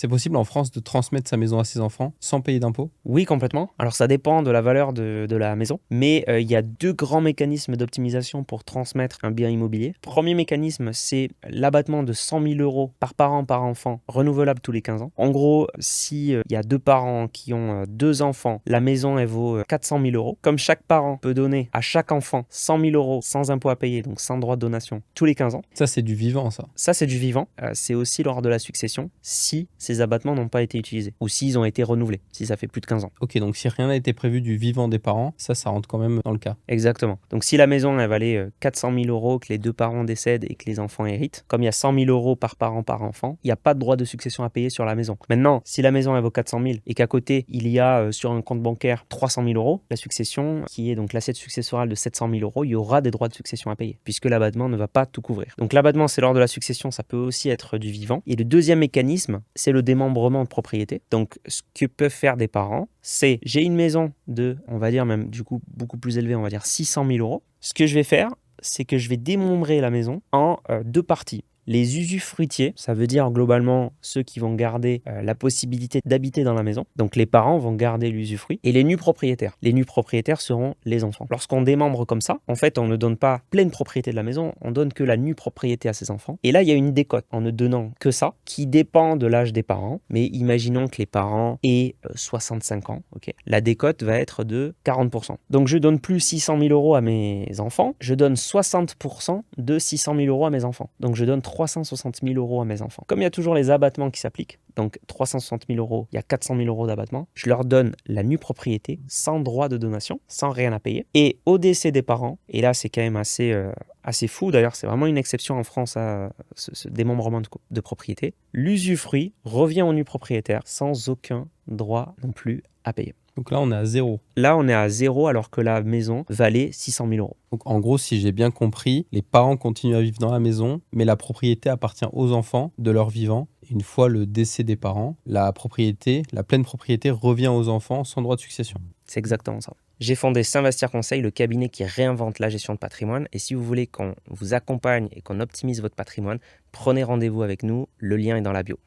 C'est possible en France de transmettre sa maison à ses enfants sans payer d'impôts? Oui, complètement. Alors ça dépend de la valeur de la maison, mais il y a deux grands mécanismes d'optimisation pour transmettre un bien immobilier. Premier mécanisme, c'est l'abattement de 100 000 euros par parent par enfant, renouvelable tous les 15 ans. En gros, si il y a deux parents qui ont deux enfants, la maison elle vaut 400 000 euros. Comme chaque parent peut donner à chaque enfant 100 000 euros sans impôt à payer, donc sans droit de donation, tous les 15 ans. Ça, c'est du vivant, ça. Ça, c'est du vivant. C'est aussi lors de la succession, si ces abattements n'ont pas été utilisés ou s'ils ont été renouvelés, si ça fait plus de 15 ans. Ok, donc si rien n'a été prévu du vivant des parents, ça rentre quand même dans le cas. Exactement. Donc si la maison elle valait 400 000 euros, que les deux parents décèdent et que les enfants héritent, comme il y a 100 000 euros par parent par enfant, il n'y a pas de droit de succession à payer sur la maison. Maintenant, si la maison elle vaut 400 000 et qu'à côté il y a sur un compte bancaire 300 000 euros, la succession, qui est donc l'assiette successorale de 700 000 euros, il y aura des droits de succession à payer, puisque l'abattement ne va pas tout couvrir. Donc l'abattement, c'est lors de la succession, ça peut aussi être du vivant. Et le deuxième mécanisme, c'est le démembrement de propriété. Donc ce que peuvent faire des parents, c'est j'ai une maison de, on va dire même du coup beaucoup plus élevée, on va dire 600 000 euros. Ce que je vais faire, c'est que je vais démembrer la maison en deux parties. Les usufruitiers, ça veut dire globalement ceux qui vont garder la possibilité d'habiter dans la maison. Donc les parents vont garder l'usufruit. Et les nus propriétaires. Les nus propriétaires seront les enfants. Lorsqu'on démembre comme ça, en fait, on ne donne pas pleine propriété de la maison, on donne que la nue propriété à ses enfants. Et là, il y a une décote en ne donnant que ça, qui dépend de l'âge des parents. Mais imaginons que les parents aient 65 ans. Okay, la décote va être de 40%. Donc je donne plus 600 000 euros à mes enfants, je donne 60% de 600 000 euros à mes enfants. Donc je donne 360 000 euros à mes enfants. Comme il y a toujours les abattements qui s'appliquent, donc 360 000 euros, il y a 400 000 euros d'abattement, je leur donne la nue propriété sans droit de donation, sans rien à payer. Et au décès des parents, et là c'est quand même assez fou, d'ailleurs c'est vraiment une exception en France à ce démembrement de propriété, l'usufruit revient au nu propriétaire sans aucun droit non plus à payer. Donc là, on est à zéro. Là, on est à zéro alors que la maison valait 600 000 euros. Donc en gros, si j'ai bien compris, les parents continuent à vivre dans la maison, mais la propriété appartient aux enfants de leur vivant. Une fois le décès des parents, la pleine propriété revient aux enfants sans droit de succession. C'est exactement ça. J'ai fondé S'Investir Conseil, le cabinet qui réinvente la gestion de patrimoine. Et si vous voulez qu'on vous accompagne et qu'on optimise votre patrimoine, prenez rendez-vous avec nous. Le lien est dans la bio.